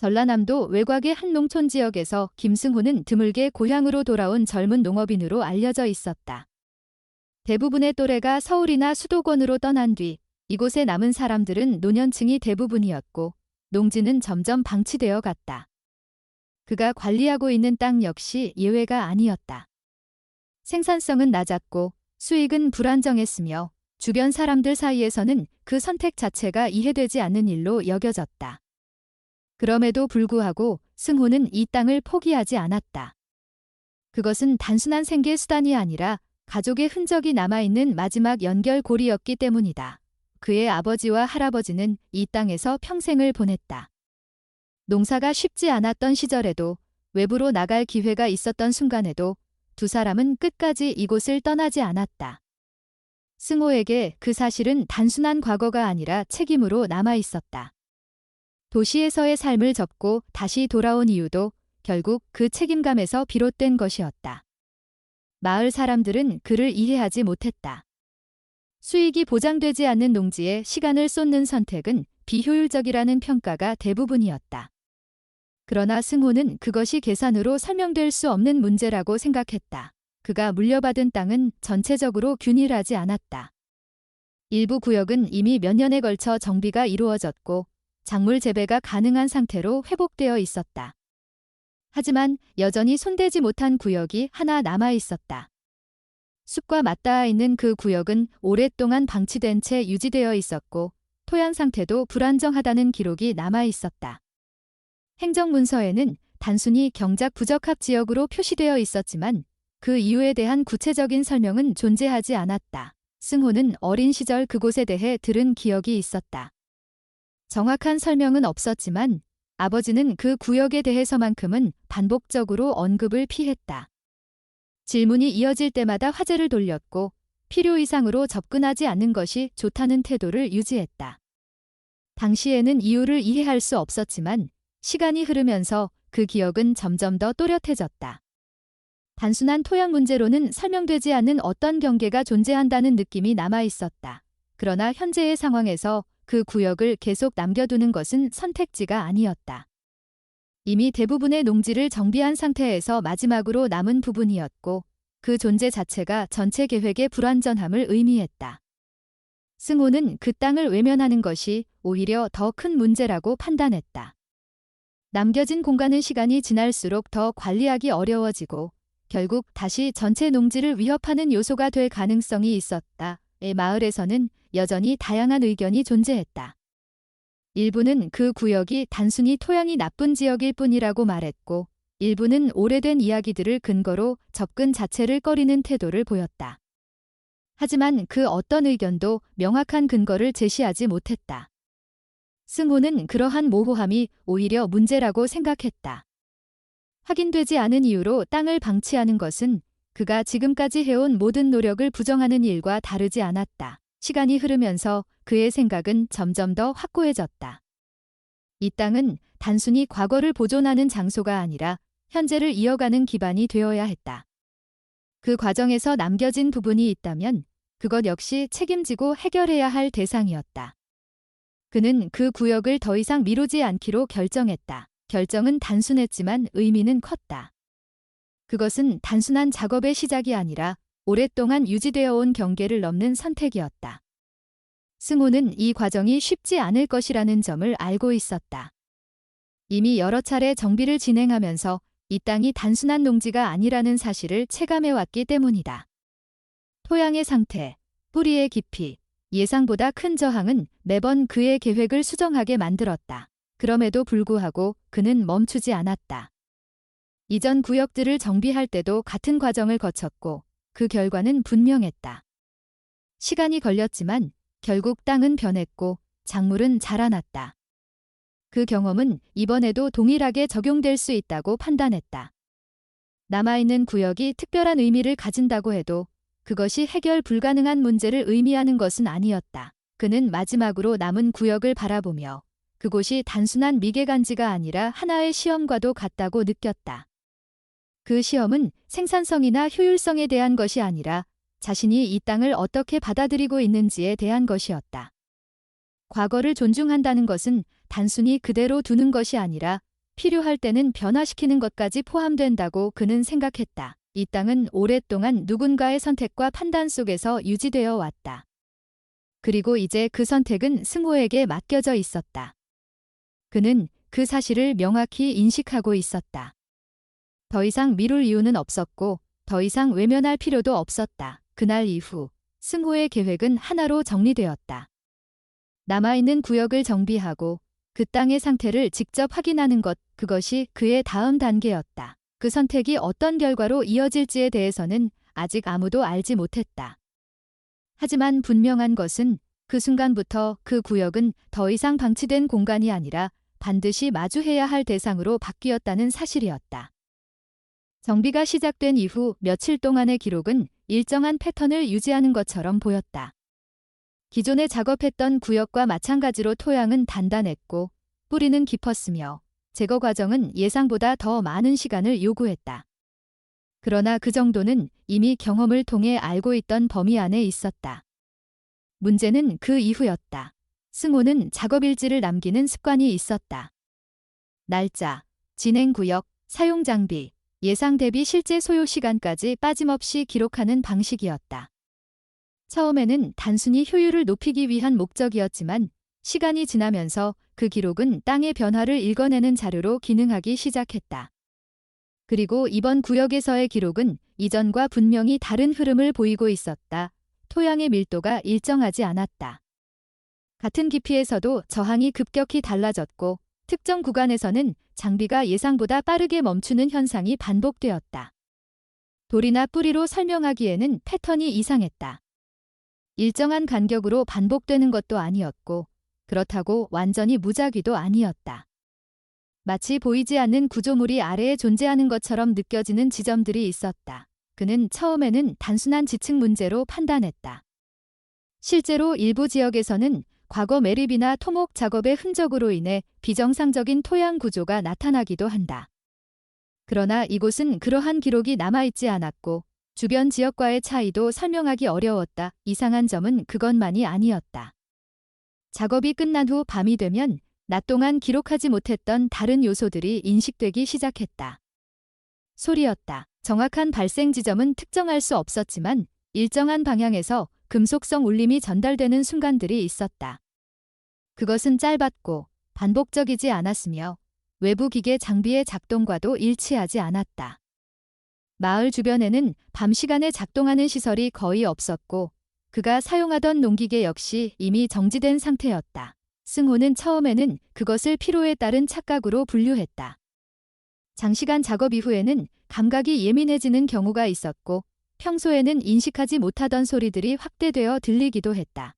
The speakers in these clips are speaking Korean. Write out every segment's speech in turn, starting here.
전라남도 외곽의 한 농촌 지역에서 김승호는 드물게 고향으로 돌아온 젊은 농업인으로 알려져 있었다. 대부분의 또래가 서울이나 수도권으로 떠난 뒤 이곳에 남은 사람들은 노년층이 대부분이었고 농지는 점점 방치되어 갔다. 그가 관리하고 있는 땅 역시 예외가 아니었다. 생산성은 낮았고 수익은 불안정했으며 주변 사람들 사이에서는 그 선택 자체가 이해되지 않는 일로 여겨졌다. 그럼에도 불구하고 승호는 이 땅을 포기하지 않았다. 그것은 단순한 생계 수단이 아니라 가족의 흔적이 남아있는 마지막 연결고리였기 때문이다. 그의 아버지와 할아버지는 이 땅에서 평생을 보냈다. 농사가 쉽지 않았던 시절에도 외부로 나갈 기회가 있었던 순간에도 두 사람은 끝까지 이곳을 떠나지 않았다. 승호에게 그 사실은 단순한 과거가 아니라 책임으로 남아 있었다. 도시에서의 삶을 접고 다시 돌아온 이유도 결국 그 책임감에서 비롯된 것이었다. 마을 사람들은 그를 이해하지 못했다. 수익이 보장되지 않는 농지에 시간을 쏟는 선택은 비효율적이라는 평가가 대부분이었다. 그러나 승호는 그것이 계산으로 설명될 수 없는 문제라고 생각했다. 그가 물려받은 땅은 전체적으로 균일하지 않았다. 일부 구역은 이미 몇 년에 걸쳐 정비가 이루어졌고 작물 재배가 가능한 상태로 회복되어 있었다. 하지만 여전히 손대지 못한 구역이 하나 남아 있었다. 숲과 맞닿아 있는 그 구역은 오랫동안 방치된 채 유지되어 있었고 토양 상태도 불안정하다는 기록이 남아 있었다. 행정문서에는 단순히 경작 부적합 지역으로 표시되어 있었지만 그 이유에 대한 구체적인 설명은 존재하지 않았다. 승호는 어린 시절 그곳에 대해 들은 기억이 있었다. 정확한 설명은 없었지만 아버지는 그 구역에 대해서만큼은 반복적으로 언급을 피했다. 질문이 이어질 때마다 화제를 돌렸고 필요 이상으로 접근하지 않는 것이 좋다는 태도를 유지했다. 당시에는 이유를 이해할 수 없었지만 시간이 흐르면서 그 기억은 점점 더 또렷해졌다. 단순한 토양 문제로는 설명되지 않는 어떤 경계가 존재한다는 느낌이 남아 있었다. 그러나 현재의 상황에서 그 구역을 계속 남겨두는 것은 선택지가 아니었다. 이미 대부분의 농지를 정비한 상태에서 마지막으로 남은 부분이었고 그 존재 자체가 전체 계획의 불완전함을 의미했다. 승호는 그 땅을 외면하는 것이 오히려 더 큰 문제라고 판단했다. 남겨진 공간은 시간이 지날수록 더 관리하기 어려워지고 결국 다시 전체 농지를 위협하는 요소가 될 가능성이 있었다. 마을에서는 여전히 다양한 의견이 존재했다. 일부는 그 구역이 단순히 토양이 나쁜 지역일 뿐이라고 말했고 일부는 오래된 이야기들을 근거로 접근 자체를 꺼리는 태도를 보였다. 하지만 그 어떤 의견도 명확한 근거를 제시하지 못했다. 승호는 그러한 모호함이 오히려 문제라고 생각했다. 확인되지 않은 이유로 땅을 방치하는 것은 그가 지금까지 해온 모든 노력을 부정하는 일과 다르지 않았다. 시간이 흐르면서 그의 생각은 점점 더 확고해졌다. 이 땅은 단순히 과거를 보존하는 장소가 아니라 현재를 이어가는 기반이 되어야 했다. 그 과정에서 남겨진 부분이 있다면 그것 역시 책임지고 해결해야 할 대상이었다. 그는 그 구역을 더 이상 미루지 않기로 결정했다. 결정은 단순했지만 의미는 컸다. 그것은 단순한 작업의 시작이 아니라 오랫동안 유지되어 온 경계를 넘는 선택이었다. 승호는 이 과정이 쉽지 않을 것이라는 점을 알고 있었다. 이미 여러 차례 정비를 진행하면서 이 땅이 단순한 농지가 아니라는 사실을 체감해왔기 때문이다. 토양의 상태, 뿌리의 깊이, 예상보다 큰 저항은 매번 그의 계획을 수정하게 만들었다. 그럼에도 불구하고 그는 멈추지 않았다. 이전 구역들을 정비할 때도 같은 과정을 거쳤고 그 결과는 분명했다. 시간이 걸렸지만 결국 땅은 변했고 작물은 자라났다. 그 경험은 이번에도 동일하게 적용될 수 있다고 판단했다. 남아있는 구역이 특별한 의미를 가진다고 해도 그것이 해결 불가능한 문제를 의미하는 것은 아니었다. 그는 마지막으로 남은 구역을 바라보며 그곳이 단순한 미개간지가 아니라 하나의 시험과도 같다고 느꼈다. 그 시험은 생산성이나 효율성에 대한 것이 아니라 자신이 이 땅을 어떻게 받아들이고 있는지에 대한 것이었다. 과거를 존중한다는 것은 단순히 그대로 두는 것이 아니라 필요할 때는 변화시키는 것까지 포함된다고 그는 생각했다. 이 땅은 오랫동안 누군가의 선택과 판단 속에서 유지되어 왔다. 그리고 이제 그 선택은 승호에게 맡겨져 있었다. 그는 그 사실을 명확히 인식하고 있었다. 더 이상 미룰 이유는 없었고 더 이상 외면할 필요도 없었다. 그날 이후 승호의 계획은 하나로 정리되었다. 남아있는 구역을 정비하고 그 땅의 상태를 직접 확인하는 것, 그것이 그의 다음 단계였다. 그 선택이 어떤 결과로 이어질지에 대해서는 아직 아무도 알지 못했다. 하지만 분명한 것은 그 순간부터 그 구역은 더 이상 방치된 공간이 아니라 반드시 마주해야 할 대상으로 바뀌었다는 사실이었다. 정비가 시작된 이후 며칠 동안의 기록은 일정한 패턴을 유지하는 것처럼 보였다. 기존에 작업했던 구역과 마찬가지로 토양은 단단했고 뿌리는 깊었으며 제거 과정은 예상보다 더 많은 시간을 요구했다. 그러나 그 정도는 이미 경험을 통해 알고 있던 범위 안에 있었다. 문제는 그 이후였다. 승호는 작업일지를 남기는 습관이 있었다. 날짜, 진행 구역, 사용 장비, 예상 대비 실제 소요 시간까지 빠짐없이 기록하는 방식이었다. 처음에는 단순히 효율을 높이기 위한 목적이었지만 시간이 지나면서 그 기록은 땅의 변화를 읽어내는 자료로 기능하기 시작했다. 그리고 이번 구역에서의 기록은 이전과 분명히 다른 흐름을 보이고 있었다. 토양의 밀도가 일정하지 않았다. 같은 깊이에서도 저항이 급격히 달라졌고 특정 구간에서는 장비가 예상보다 빠르게 멈추는 현상이 반복되었다. 돌이나 뿌리로 설명하기에는 패턴이 이상했다. 일정한 간격으로 반복되는 것도 아니었고 그렇다고 완전히 무작위도 아니었다. 마치 보이지 않는 구조물이 아래에 존재하는 것처럼 느껴지는 지점들이 있었다. 그는 처음에는 단순한 지층 문제로 판단했다. 실제로 일부 지역에서는 과거 매립이나 토목 작업의 흔적으로 인해 비정상적인 토양 구조가 나타나기도 한다. 그러나 이곳은 그러한 기록이 남아있지 않았고 주변 지역과의 차이도 설명하기 어려웠다. 이상한 점은 그것만이 아니었다. 작업이 끝난 후 밤이 되면 낮 동안 기록하지 못했던 다른 요소들이 인식되기 시작했다. 소리였다. 정확한 발생 지점은 특정할 수 없었지만 일정한 방향에서 금속성 울림이 전달되는 순간들이 있었다. 그것은 짧았고 반복적이지 않았으며 외부 기계 장비의 작동과도 일치하지 않았다. 마을 주변에는 밤 시간에 작동하는 시설이 거의 없었고 그가 사용하던 농기계 역시 이미 정지된 상태였다. 승호는 처음에는 그것을 피로에 따른 착각으로 분류했다. 장시간 작업 이후에는 감각이 예민해지는 경우가 있었고 평소에는 인식하지 못하던 소리들이 확대되어 들리기도 했다.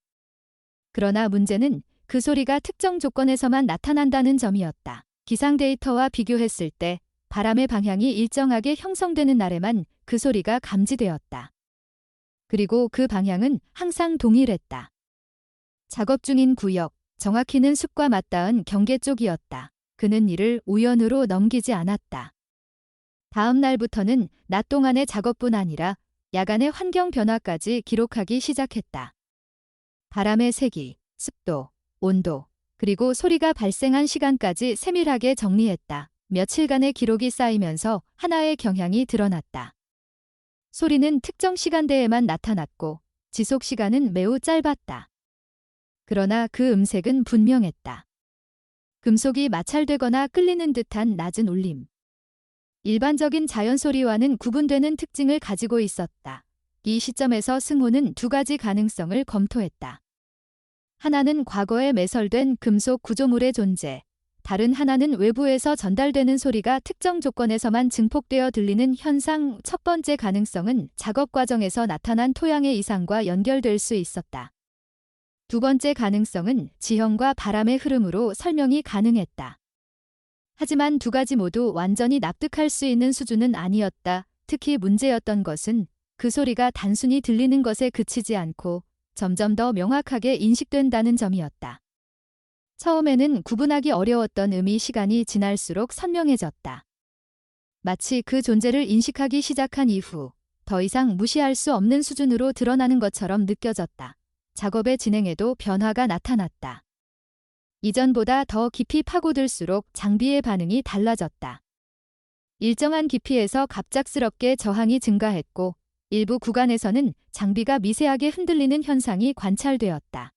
그러나 문제는 그 소리가 특정 조건에서만 나타난다는 점이었다. 기상 데이터와 비교했을 때 바람의 방향이 일정하게 형성되는 날에만 그 소리가 감지되었다. 그리고 그 방향은 항상 동일했다. 작업 중인 구역, 정확히는 숲과 맞닿은 경계 쪽이었다. 그는 이를 우연으로 넘기지 않았다. 다음 날부터는 낮 동안의 작업뿐 아니라 야간의 환경 변화까지 기록하기 시작했다. 바람의 세기, 습도, 온도, 그리고 소리가 발생한 시간까지 세밀하게 정리했다. 며칠간의 기록이 쌓이면서 하나의 경향이 드러났다. 소리는 특정 시간대에만 나타났고 지속 시간은 매우 짧았다. 그러나 그 음색은 분명했다. 금속이 마찰되거나 끌리는 듯한 낮은 울림. 일반적인 자연 소리와는 구분되는 특징을 가지고 있었다. 이 시점에서 승호는 두 가지 가능성을 검토했다. 하나는 과거에 매설된 금속 구조물의 존재, 다른 하나는 외부에서 전달되는 소리가 특정 조건에서만 증폭되어 들리는 현상. 첫 번째 가능성은 작업 과정에서 나타난 토양의 이상과 연결될 수 있었다. 두 번째 가능성은 지형과 바람의 흐름으로 설명이 가능했다. 하지만 두 가지 모두 완전히 납득할 수 있는 수준은 아니었다. 특히 문제였던 것은 그 소리가 단순히 들리는 것에 그치지 않고 점점 더 명확하게 인식된다는 점이었다. 처음에는 구분하기 어려웠던 음이 시간이 지날수록 선명해졌다. 마치 그 존재를 인식하기 시작한 이후 더 이상 무시할 수 없는 수준으로 드러나는 것처럼 느껴졌다. 작업의 진행에도 변화가 나타났다. 이전보다 더 깊이 파고들수록 장비의 반응이 달라졌다. 일정한 깊이에서 갑작스럽게 저항이 증가했고 일부 구간에서는 장비가 미세하게 흔들리는 현상이 관찰되었다.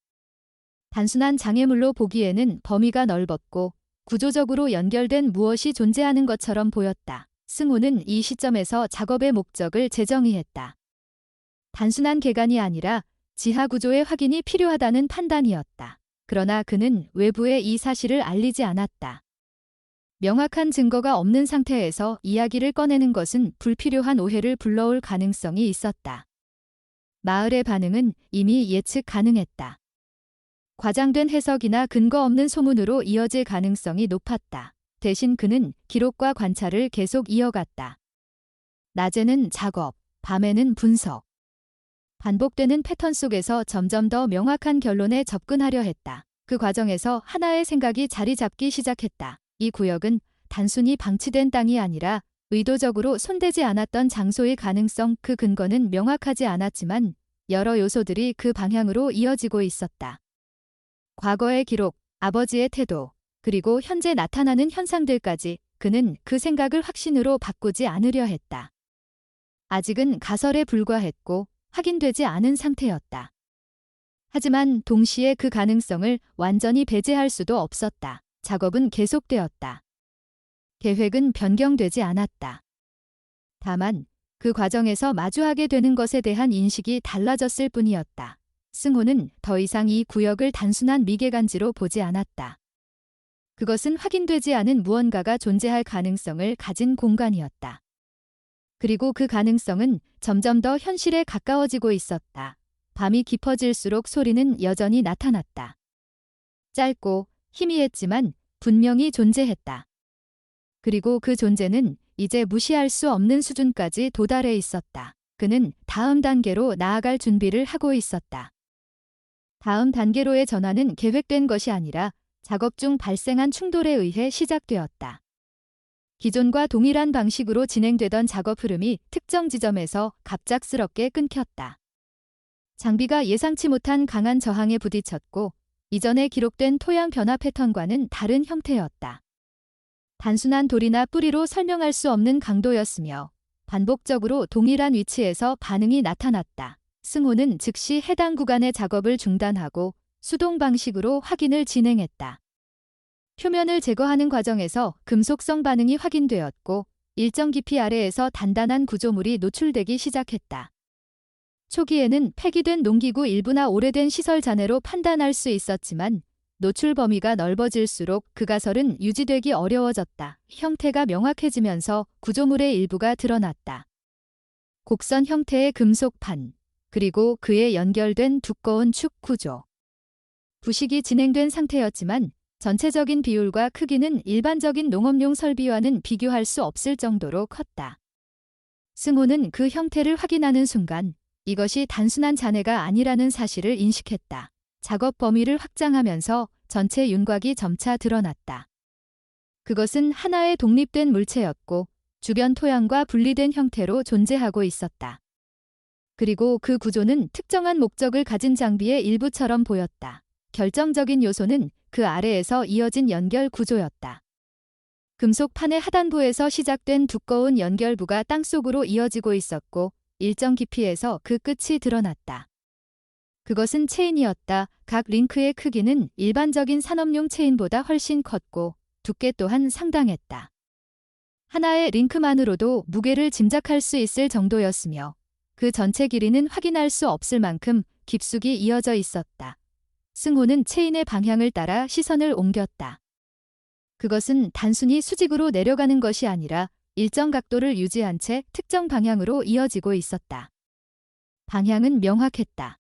단순한 장애물로 보기에는 범위가 넓었고 구조적으로 연결된 무엇이 존재하는 것처럼 보였다. 승호는 이 시점에서 작업의 목적을 재정의했다. 단순한 개간이 아니라 지하 구조의 확인이 필요하다는 판단이었다. 그러나 그는 외부에 이 사실을 알리지 않았다. 명확한 증거가 없는 상태에서 이야기를 꺼내는 것은 불필요한 오해를 불러올 가능성이 있었다. 마을의 반응은 이미 예측 가능했다. 과장된 해석이나 근거 없는 소문으로 이어질 가능성이 높았다. 대신 그는 기록과 관찰을 계속 이어갔다. 낮에는 작업, 밤에는 분석. 반복되는 패턴 속에서 점점 더 명확한 결론에 접근하려 했다. 그 과정에서 하나의 생각이 자리 잡기 시작했다. 이 구역은 단순히 방치된 땅이 아니라 의도적으로 손대지 않았던 장소의 가능성, 그 근거는 명확하지 않았지만 여러 요소들이 그 방향으로 이어지고 있었다. 과거의 기록, 아버지의 태도, 그리고 현재 나타나는 현상들까지 그는 그 생각을 확신으로 바꾸지 않으려 했다. 아직은 가설에 불과했고 확인되지 않은 상태였다. 하지만 동시에 그 가능성을 완전히 배제할 수도 없었다. 작업은 계속되었다. 계획은 변경되지 않았다. 다만 그 과정에서 마주하게 되는 것에 대한 인식이 달라졌을 뿐이었다. 승호는 더 이상 이 구역을 단순한 미개간지로 보지 않았다. 그것은 확인되지 않은 무언가가 존재할 가능성을 가진 공간이었다. 그리고 그 가능성은 점점 더 현실에 가까워지고 있었다. 밤이 깊어질수록 소리는 여전히 나타났다. 짧고 희미했지만 분명히 존재했다. 그리고 그 존재는 이제 무시할 수 없는 수준까지 도달해 있었다. 그는 다음 단계로 나아갈 준비를 하고 있었다. 다음 단계로의 전환은 계획된 것이 아니라 작업 중 발생한 충돌에 의해 시작되었다. 기존과 동일한 방식으로 진행되던 작업 흐름이 특정 지점에서 갑작스럽게 끊겼다. 장비가 예상치 못한 강한 저항에 부딪혔고 이전에 기록된 토양 변화 패턴과는 다른 형태였다. 단순한 돌이나 뿌리로 설명할 수 없는 강도였으며 반복적으로 동일한 위치에서 반응이 나타났다. 승호는 즉시 해당 구간의 작업을 중단하고 수동 방식으로 확인을 진행했다. 표면을 제거하는 과정에서 금속성 반응이 확인되었고 일정 깊이 아래에서 단단한 구조물이 노출되기 시작했다. 초기에는 폐기된 농기구 일부나 오래된 시설 잔해로 판단할 수 있었지만 노출 범위가 넓어질수록 그 가설은 유지되기 어려워졌다. 형태가 명확해지면서 구조물의 일부가 드러났다. 곡선 형태의 금속판, 그리고 그에 연결된 두꺼운 축 구조. 부식이 진행된 상태였지만 전체적인 비율과 크기는 일반적인 농업용 설비와는 비교할 수 없을 정도로 컸다. 승호는 그 형태를 확인하는 순간 이것이 단순한 잔해가 아니라는 사실을 인식했다. 작업 범위를 확장하면서 전체 윤곽이 점차 드러났다. 그것은 하나의 독립된 물체였고 주변 토양과 분리된 형태로 존재하고 있었다. 그리고 그 구조는 특정한 목적을 가진 장비의 일부처럼 보였다. 결정적인 요소는 그 아래에서 이어진 연결 구조였다. 금속판의 하단부에서 시작된 두꺼운 연결부가 땅속으로 이어지고 있었고 일정 깊이에서 그 끝이 드러났다. 그것은 체인이었다. 각 링크의 크기는 일반적인 산업용 체인보다 훨씬 컸고 두께 또한 상당했다. 하나의 링크만으로도 무게를 짐작할 수 있을 정도였으며 그 전체 길이는 확인할 수 없을 만큼 깊숙이 이어져 있었다. 승호는 체인의 방향을 따라 시선을 옮겼다. 그것은 단순히 수직으로 내려가는 것이 아니라 일정 각도를 유지한 채 특정 방향으로 이어지고 있었다. 방향은 명확했다.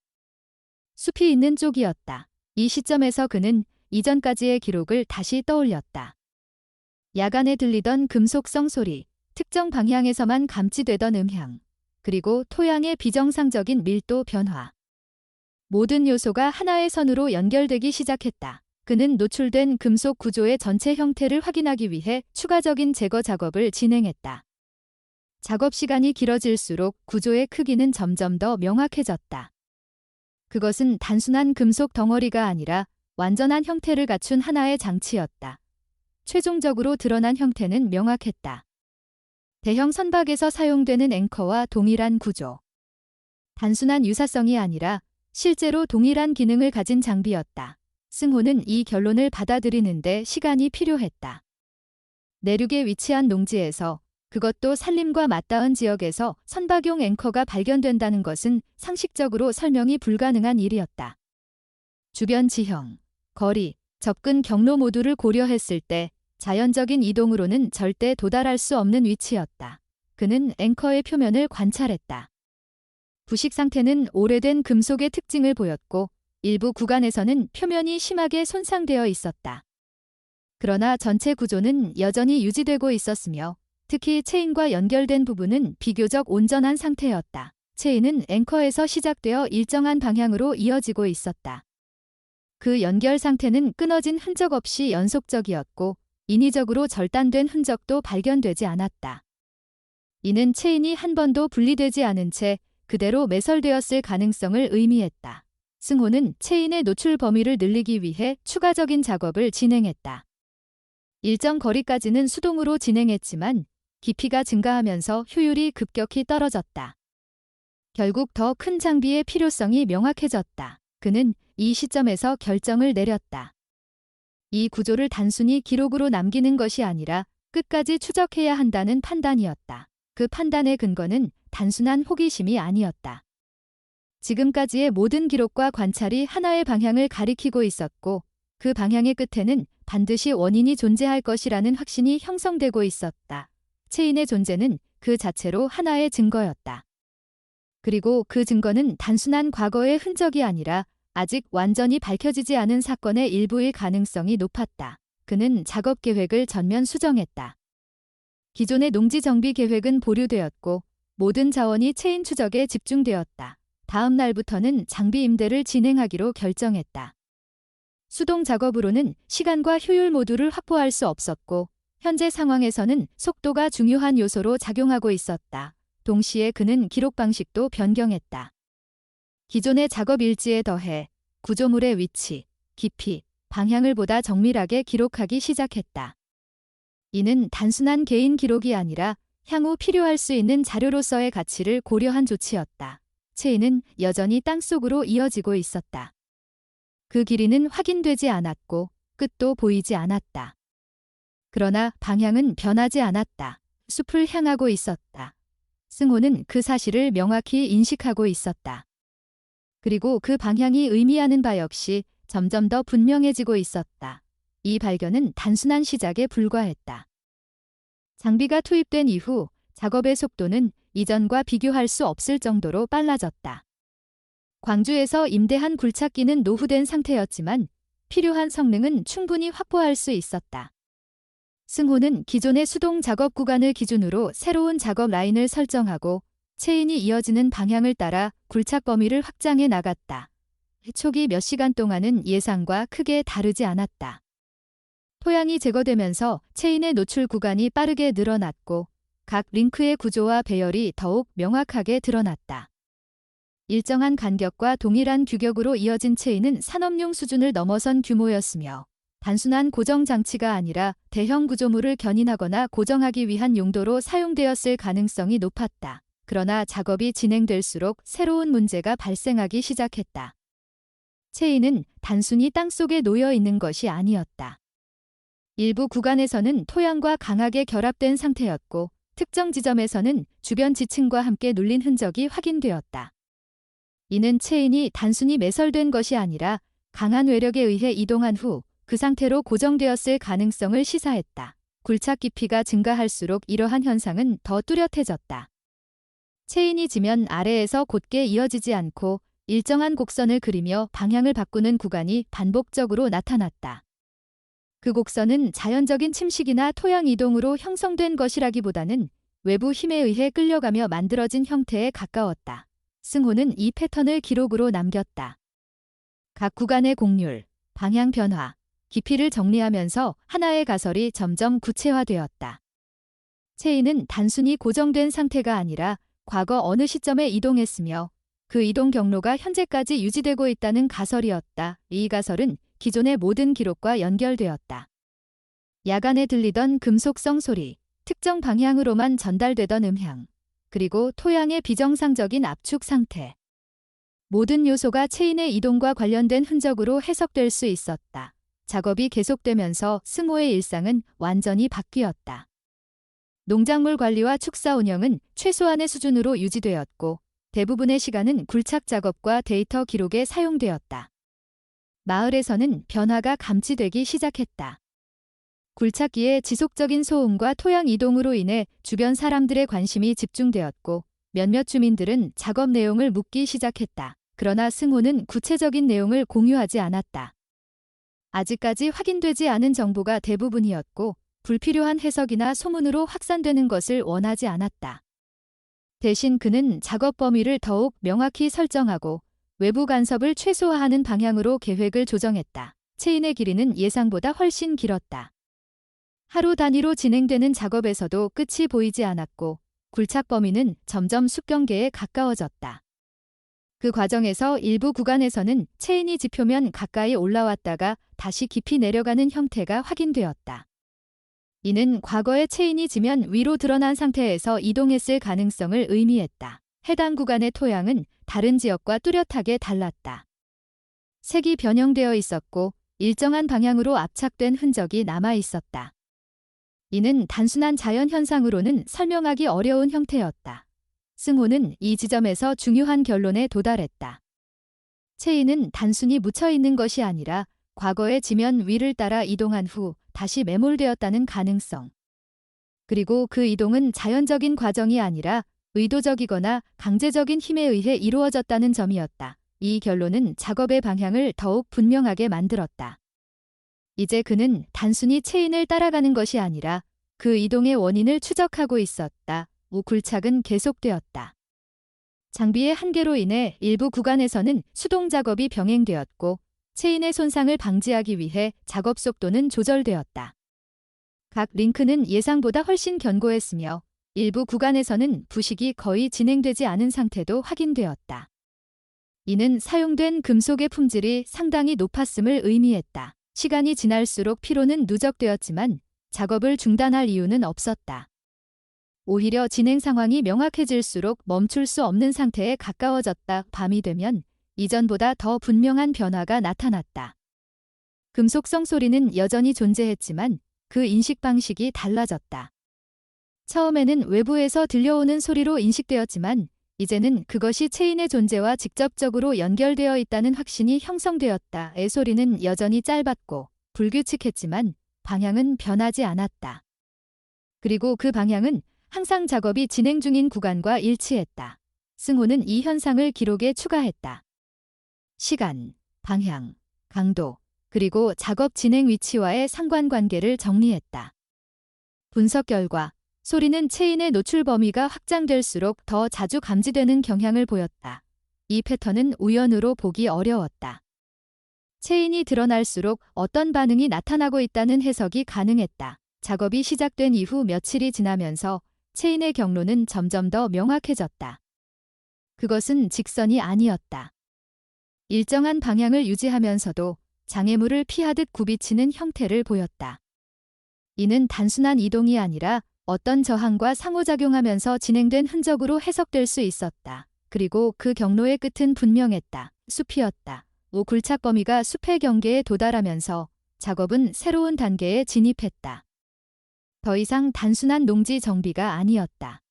숲이 있는 쪽이었다. 이 시점에서 그는 이전까지의 기록을 다시 떠올렸다. 야간에 들리던 금속성 소리, 특정 방향에서만 감지되던 음향, 그리고 토양의 비정상적인 밀도 변화. 모든 요소가 하나의 선으로 연결되기 시작했다. 그는 노출된 금속 구조의 전체 형태를 확인하기 위해 추가적인 제거 작업을 진행했다. 작업 시간이 길어질수록 구조의 크기는 점점 더 명확해졌다. 그것은 단순한 금속 덩어리가 아니라 완전한 형태를 갖춘 하나의 장치였다. 최종적으로 드러난 형태는 명확했다. 대형 선박에서 사용되는 앵커와 동일한 구조. 단순한 유사성이 아니라 실제로 동일한 기능을 가진 장비였다. 승호는 이 결론을 받아들이는데 시간이 필요했다. 내륙에 위치한 농지에서, 그것도 산림과 맞닿은 지역에서 선박용 앵커가 발견된다는 것은 상식적으로 설명이 불가능한 일이었다. 주변 지형, 거리, 접근 경로 모두를 고려했을 때 자연적인 이동으로는 절대 도달할 수 없는 위치였다. 그는 앵커의 표면을 관찰했다. 부식 상태는 오래된 금속의 특징을 보였고 일부 구간에서는 표면이 심하게 손상되어 있었다. 그러나 전체 구조는 여전히 유지되고 있었으며 특히 체인과 연결된 부분은 비교적 온전한 상태였다. 체인은 앵커에서 시작되어 일정한 방향으로 이어지고 있었다. 그 연결 상태는 끊어진 흔적 없이 연속적이었고 인위적으로 절단된 흔적도 발견되지 않았다. 이는 체인이 한 번도 분리되지 않은 채 그대로 매설되었을 가능성을 의미했다. 승호는 체인의 노출 범위를 늘리기 위해 추가적인 작업을 진행했다. 일정 거리까지는 수동으로 진행했지만 깊이가 증가하면서 효율이 급격히 떨어졌다. 결국 더 큰 장비의 필요성이 명확해졌다. 그는 이 시점에서 결정을 내렸다. 이 구조를 단순히 기록으로 남기는 것이 아니라 끝까지 추적해야 한다는 판단이었다. 그 판단의 근거는 단순한 호기심이 아니었다. 지금까지의 모든 기록과 관찰이 하나의 방향을 가리키고 있었고 그 방향의 끝에는 반드시 원인이 존재할 것이라는 확신이 형성되고 있었다. 체인의 존재는 그 자체로 하나의 증거였다. 그리고 그 증거는 단순한 과거의 흔적이 아니라 아직 완전히 밝혀지지 않은 사건의 일부일 가능성이 높았다. 그는 작업 계획을 전면 수정했다. 기존의 농지 정비 계획은 보류되었고 모든 자원이 체인 추적에 집중되었다. 다음 날부터는 장비 임대를 진행하기로 결정했다. 수동 작업으로는 시간과 효율 모두를 확보할 수 없었고 현재 상황에서는 속도가 중요한 요소로 작용하고 있었다. 동시에 그는 기록 방식도 변경했다. 기존의 작업 일지에 더해 구조물의 위치, 깊이, 방향을 보다 정밀하게 기록하기 시작했다. 이는 단순한 개인 기록이 아니라 향후 필요할 수 있는 자료로서의 가치를 고려한 조치였다. 체인은 여전히 땅속으로 이어지고 있었다. 그 길이는 확인되지 않았고 끝도 보이지 않았다. 그러나 방향은 변하지 않았다. 숲을 향하고 있었다. 승호는 그 사실을 명확히 인식하고 있었다. 그리고 그 방향이 의미하는 바 역시 점점 더 분명해지고 있었다. 이 발견은 단순한 시작에 불과했다. 장비가 투입된 이후 작업의 속도는 이전과 비교할 수 없을 정도로 빨라졌다. 광주에서 임대한 굴착기는 노후된 상태였지만 필요한 성능은 충분히 확보할 수 있었다. 승호는 기존의 수동 작업 구간을 기준으로 새로운 작업 라인을 설정하고 체인이 이어지는 방향을 따라 굴착 범위를 확장해 나갔다. 초기 몇 시간 동안은 예상과 크게 다르지 않았다. 토양이 제거되면서 체인의 노출 구간이 빠르게 늘어났고 각 링크의 구조와 배열이 더욱 명확하게 드러났다. 일정한 간격과 동일한 규격으로 이어진 체인은 산업용 수준을 넘어선 규모였으며 단순한 고정 장치가 아니라 대형 구조물을 견인하거나 고정하기 위한 용도로 사용되었을 가능성이 높았다. 그러나 작업이 진행될수록 새로운 문제가 발생하기 시작했다. 체인은 단순히 땅속에 놓여 있는 것이 아니었다. 일부 구간에서는 토양과 강하게 결합된 상태였고 특정 지점에서는 주변 지층과 함께 눌린 흔적이 확인되었다. 이는 체인이 단순히 매설된 것이 아니라 강한 외력에 의해 이동한 후 그 상태로 고정되었을 가능성을 시사했다. 굴착 깊이가 증가할수록 이러한 현상은 더 뚜렷해졌다. 체인이 지면 아래에서 곧게 이어지지 않고 일정한 곡선을 그리며 방향을 바꾸는 구간이 반복적으로 나타났다. 그 곡선은 자연적인 침식이나 토양 이동으로 형성된 것이라기보다는 외부 힘에 의해 끌려가며 만들어진 형태에 가까웠다. 승호는 이 패턴을 기록으로 남겼다. 각 구간의 곡률, 방향 변화, 깊이를 정리하면서 하나의 가설이 점점 구체화되었다. 체인은 단순히 고정된 상태가 아니라 과거 어느 시점에 이동했으며 그 이동 경로가 현재까지 유지되고 있다는 가설이었다. 이 가설은 기존의 모든 기록과 연결되었다. 야간에 들리던 금속성 소리, 특정 방향으로만 전달되던 음향, 그리고 토양의 비정상적인 압축 상태. 모든 요소가 체인의 이동과 관련된 흔적으로 해석될 수 있었다. 작업이 계속되면서 승호의 일상은 완전히 바뀌었다. 농작물 관리와 축사 운영은 최소한의 수준으로 유지되었고 대부분의 시간은 굴착 작업과 데이터 기록에 사용되었다. 마을에서는 변화가 감지되기 시작했다. 굴착기의 지속적인 소음과 토양 이동으로 인해 주변 사람들의 관심이 집중되었고 몇몇 주민들은 작업 내용을 묻기 시작했다. 그러나 승호는 구체적인 내용을 공유하지 않았다. 아직까지 확인되지 않은 정보가 대부분이었고 불필요한 해석이나 소문으로 확산되는 것을 원하지 않았다. 대신 그는 작업 범위를 더욱 명확히 설정하고 외부 간섭을 최소화하는 방향으로 계획을 조정했다. 체인의 길이는 예상보다 훨씬 길었다. 하루 단위로 진행되는 작업에서도 끝이 보이지 않았고 굴착 범위는 점점 숲경계에 가까워졌다. 그 과정에서 일부 구간에서는 체인이 지표면 가까이 올라왔다가 다시 깊이 내려가는 형태가 확인되었다. 이는 과거에 체인이 지면 위로 드러난 상태에서 이동했을 가능성을 의미했다. 해당 구간의 토양은 다른 지역과 뚜렷하게 달랐다. 색이 변형되어 있었고 일정한 방향으로 압착된 흔적이 남아 있었다. 이는 단순한 자연 현상으로는 설명하기 어려운 형태였다. 승호는 이 지점에서 중요한 결론에 도달했다. 체인은 단순히 묻혀 있는 것이 아니라 과거의 지면 위를 따라 이동한 후 다시 매몰되었다는 가능성. 그리고 그 이동은 자연적인 과정이 아니라 의도적이거나 강제적인 힘에 의해 이루어졌다는 점이었다. 이 결론은 작업의 방향을 더욱 분명하게 만들었다. 이제 그는 단순히 체인을 따라가는 것이 아니라 그 이동의 원인을 추적하고 있었다. 굴착은 계속되었다. 장비의 한계로 인해 일부 구간에서는 수동 작업이 병행되었고 체인의 손상을 방지하기 위해 작업 속도는 조절되었다. 각 링크는 예상보다 훨씬 견고했으며 일부 구간에서는 부식이 거의 진행되지 않은 상태도 확인되었다. 이는 사용된 금속의 품질이 상당히 높았음을 의미했다. 시간이 지날수록 피로는 누적되었지만 작업을 중단할 이유는 없었다. 오히려 진행 상황이 명확해질수록 멈출 수 없는 상태에 가까워졌다. 밤이 되면 이전보다 더 분명한 변화가 나타났다. 금속성 소리는 여전히 존재했지만 그 인식 방식이 달라졌다. 처음에는 외부에서 들려오는 소리로 인식되었지만 이제는 그것이 체인의 존재와 직접적으로 연결되어 있다는 확신이 형성되었다. 의 소리는 여전히 짧았고 불규칙했지만 방향은 변하지 않았다. 그리고 그 방향은 항상 작업이 진행 중인 구간과 일치했다. 승호는 이 현상을 기록에 추가했다. 시간, 방향, 강도, 그리고 작업 진행 위치와의 상관관계를 정리했다. 분석 결과, 소리는 체인의 노출 범위가 확장될수록 더 자주 감지되는 경향을 보였다. 이 패턴은 우연으로 보기 어려웠다. 체인이 드러날수록 어떤 반응이 나타나고 있다는 해석이 가능했다. 작업이 시작된 이후 며칠이 지나면서 체인의 경로는 점점 더 명확해졌다. 그것은 직선이 아니었다. 일정한 방향을 유지하면서도 장애물을 피하듯 굽이치는 형태를 보였다. 이는 단순한 이동이 아니라 어떤 저항과 상호작용하면서 진행된 흔적으로 해석될 수 있었다. 그리고 그 경로의 끝은 분명했다. 숲이었다. 굴착 범위가 숲의 경계에 도달하면서 작업은 새로운 단계에 진입했다. 더 이상 단순한 농지 정비가 아니었다.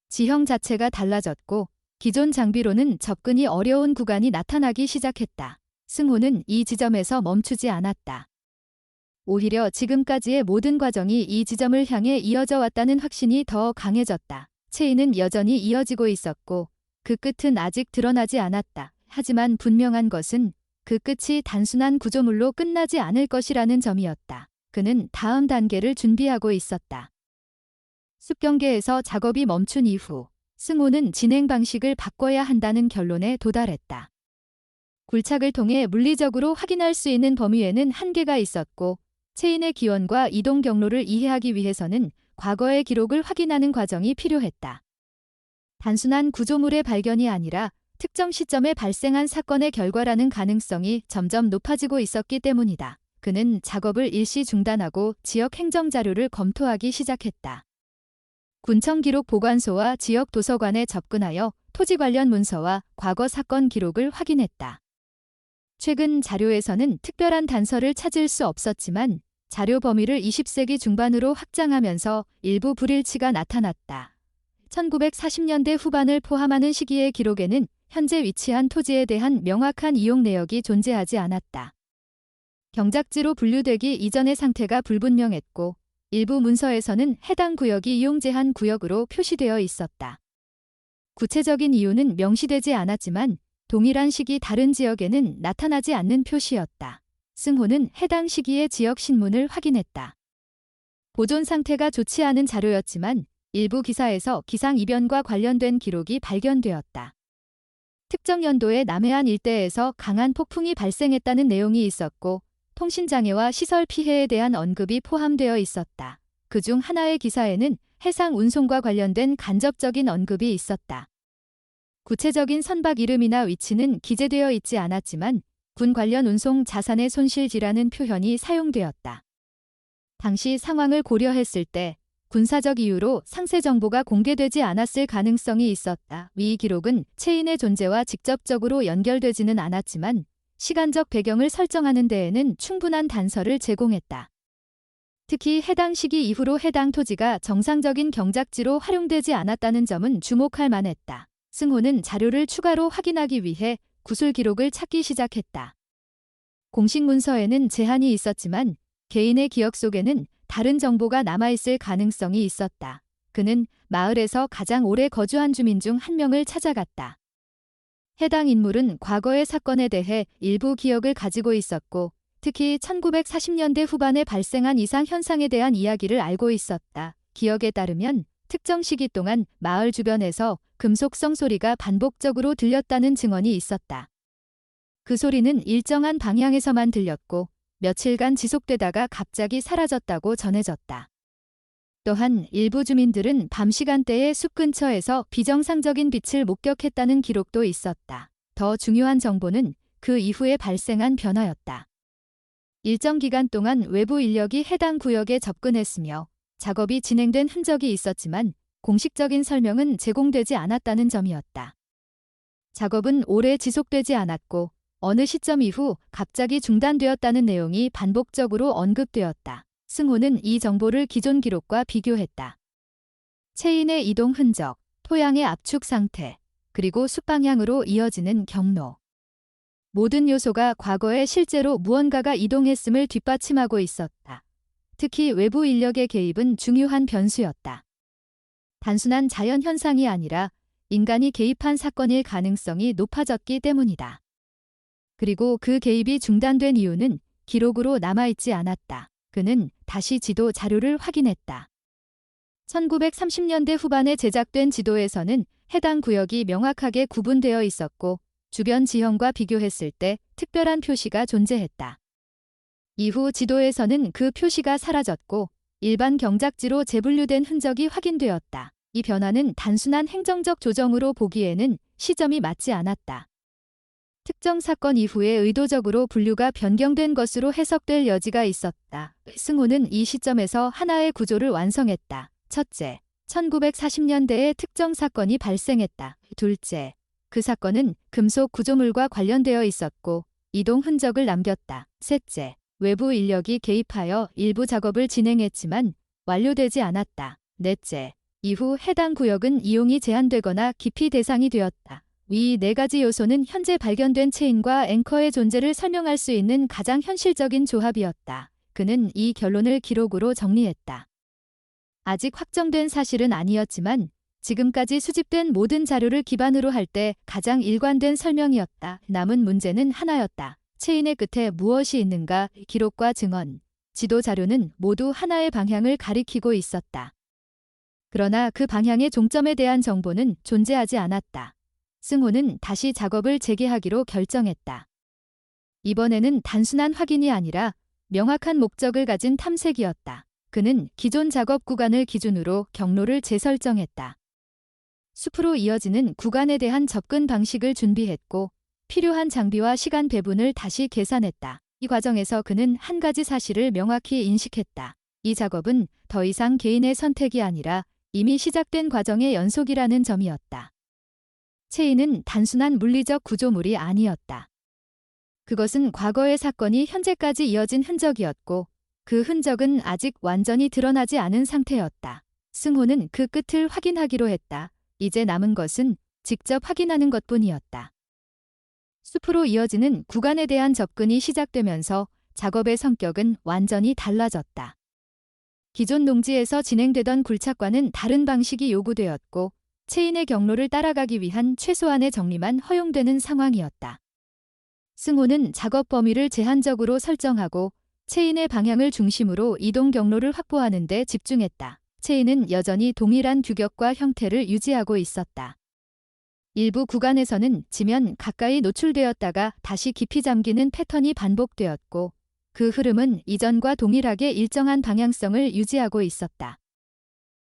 지형 자체가 달라졌고 기존 장비로는 접근이 어려운 구간이 나타나기 시작했다. 승호는 이 지점에서 멈추지 않았다. 오히려 지금까지의 모든 과정이 이 지점을 향해 이어져 왔다는 확신이 더 강해졌다. 체인은 여전히 이어지고 있었고 그 끝은 아직 드러나지 않았다. 하지만 분명한 것은 그 끝이 단순한 구조물로 끝나지 않을 것이라는 점이었다. 그는 다음 단계를 준비하고 있었다. 숲경계에서 작업이 멈춘 이후 승호는 진행 방식을 바꿔야 한다는 결론에 도달했다. 굴착을 통해 물리적으로 확인할 수 있는 범위에는 한계가 있었고 체인의 기원과 이동 경로를 이해하기 위해서는 과거의 기록을 확인하는 과정이 필요했다. 단순한 구조물의 발견이 아니라 특정 시점에 발생한 사건의 결과라는 가능성이 점점 높아지고 있었기 때문이다. 그는 작업을 일시 중단하고 지역 행정 자료를 검토하기 시작했다. 군청 기록 보관소와 지역 도서관에 접근하여 토지 관련 문서와 과거 사건 기록을 확인했다. 최근 자료에서는 특별한 단서를 찾을 수 없었지만 자료 범위를 20세기 중반으로 확장하면서 일부 불일치가 나타났다. 1940년대 후반을 포함하는 시기의 기록에는 현재 위치한 토지에 대한 명확한 이용 내역이 존재하지 않았다. 경작지로 분류되기 이전의 상태가 불분명했고 일부 문서에서는 해당 구역이 이용 제한 구역으로 표시되어 있었다. 구체적인 이유는 명시되지 않았지만 동일한 시기 다른 지역에는 나타나지 않는 표시였다. 승호는 해당 시기의 지역 신문을 확인했다. 보존 상태가 좋지 않은 자료였지만 일부 기사에서 기상 이변과 관련된 기록이 발견되었다. 특정 연도에 남해안 일대에서 강한 폭풍이 발생했다는 내용이 있었고 통신장애와 시설 피해에 대한 언급이 포함되어 있었다. 그중 하나의 기사에는 해상 운송과 관련된 간접적인 언급이 있었다. 구체적인 선박 이름이나 위치는 기재되어 있지 않았지만 군 관련 운송 자산의 손실지라는 표현이 사용되었다. 당시 상황을 고려했을 때 군사적 이유로 상세 정보가 공개되지 않았을 가능성이 있었다. 위 기록은 체인의 존재와 직접적으로 연결되지는 않았지만 시간적 배경을 설정하는 데에는 충분한 단서를 제공했다. 특히 해당 시기 이후로 해당 토지가 정상적인 경작지로 활용되지 않았다는 점은 주목할 만했다. 승호는 자료를 추가로 확인하기 위해 구술 기록을 찾기 시작했다. 공식 문서에는 제한이 있었지만 개인의 기억 속에는 다른 정보가 남아있을 가능성이 있었다. 그는 마을에서 가장 오래 거주한 주민 중 한 명을 찾아갔다. 해당 인물은 과거의 사건에 대해 일부 기억을 가지고 있었고 특히 1940년대 후반에 발생한 이상 현상에 대한 이야기를 알고 있었다. 기억에 따르면 특정 시기 동안 마을 주변에서 금속성 소리가 반복적으로 들렸다는 증언이 있었다. 그 소리는 일정한 방향에서만 들렸고 며칠간 지속되다가 갑자기 사라졌다고 전해졌다. 또한 일부 주민들은 밤 시간대에 숲 근처에서 비정상적인 빛을 목격했다는 기록도 있었다. 더 중요한 정보는 그 이후에 발생한 변화였다. 일정 기간 동안 외부 인력이 해당 구역에 접근했으며 작업이 진행된 흔적이 있었지만 공식적인 설명은 제공되지 않았다는 점이었다. 작업은 오래 지속되지 않았고 어느 시점 이후 갑자기 중단되었다는 내용이 반복적으로 언급되었다. 승호는 이 정보를 기존 기록과 비교했다. 체인의 이동 흔적, 토양의 압축 상태, 그리고 숲방향으로 이어지는 경로. 모든 요소가 과거에 실제로 무언가가 이동했음을 뒷받침하고 있었다. 특히 외부 인력의 개입은 중요한 변수였다. 단순한 자연 현상이 아니라 인간이 개입한 사건일 가능성이 높아졌기 때문이다. 그리고 그 개입이 중단된 이유는 기록으로 남아있지 않았다. 그는 다시 지도 자료를 확인했다. 1930년대 후반에 제작된 지도에서는 해당 구역이 명확하게 구분되어 있었고 주변 지형과 비교했을 때 특별한 표시가 존재했다. 이후 지도에서는 그 표시가 사라졌고 일반 경작지로 재분류된 흔적이 확인되었다. 이 변화는 단순한 행정적 조정으로 보기에는 시점이 맞지 않았다. 특정 사건 이후에 의도적으로 분류가 변경된 것으로 해석될 여지가 있었다. 승호는 이 시점에서 하나의 구조를 완성했다. 첫째, 1940년대에 특정 사건이 발생했다. 둘째, 그 사건은 금속 구조물과 관련되어 있었고 이동 흔적을 남겼다. 셋째, 외부 인력이 개입하여 일부 작업을 진행했지만 완료되지 않았다. 넷째, 이후 해당 구역은 이용이 제한되거나 기피 대상이 되었다. 위 네 가지 요소는 현재 발견된 체인과 앵커의 존재를 설명할 수 있는 가장 현실적인 조합이었다. 그는 이 결론을 기록으로 정리했다. 아직 확정된 사실은 아니었지만 지금까지 수집된 모든 자료를 기반으로 할 때 가장 일관된 설명이었다. 남은 문제는 하나였다. 체인의 끝에 무엇이 있는가? 기록과 증언, 지도 자료는 모두 하나의 방향을 가리키고 있었다. 그러나 그 방향의 종점에 대한 정보는 존재하지 않았다. 승호는 다시 작업을 재개하기로 결정했다. 이번에는 단순한 확인이 아니라 명확한 목적을 가진 탐색이었다. 그는 기존 작업 구간을 기준으로 경로를 재설정했다. 숲으로 이어지는 구간에 대한 접근 방식을 준비했고 필요한 장비와 시간 배분을 다시 계산했다. 이 과정에서 그는 한 가지 사실을 명확히 인식했다. 이 작업은 더 이상 개인의 선택이 아니라 이미 시작된 과정의 연속이라는 점이었다. 체인은 단순한 물리적 구조물이 아니었다. 그것은 과거의 사건이 현재까지 이어진 흔적이었고 그 흔적은 아직 완전히 드러나지 않은 상태였다. 승호는 그 끝을 확인하기로 했다. 이제 남은 것은 직접 확인하는 것뿐이었다. 숲으로 이어지는 구간에 대한 접근이 시작되면서 작업의 성격은 완전히 달라졌다. 기존 농지에서 진행되던 굴착과는 다른 방식이 요구되었고 체인의 경로를 따라가기 위한 최소한의 정리만 허용되는 상황이었다. 승호는 작업 범위를 제한적으로 설정하고 체인의 방향을 중심으로 이동 경로를 확보하는 데 집중했다. 체인은 여전히 동일한 규격과 형태를 유지하고 있었다. 일부 구간에서는 지면 가까이 노출되었다가 다시 깊이 잠기는 패턴이 반복되었고 그 흐름은 이전과 동일하게 일정한 방향성을 유지하고 있었다.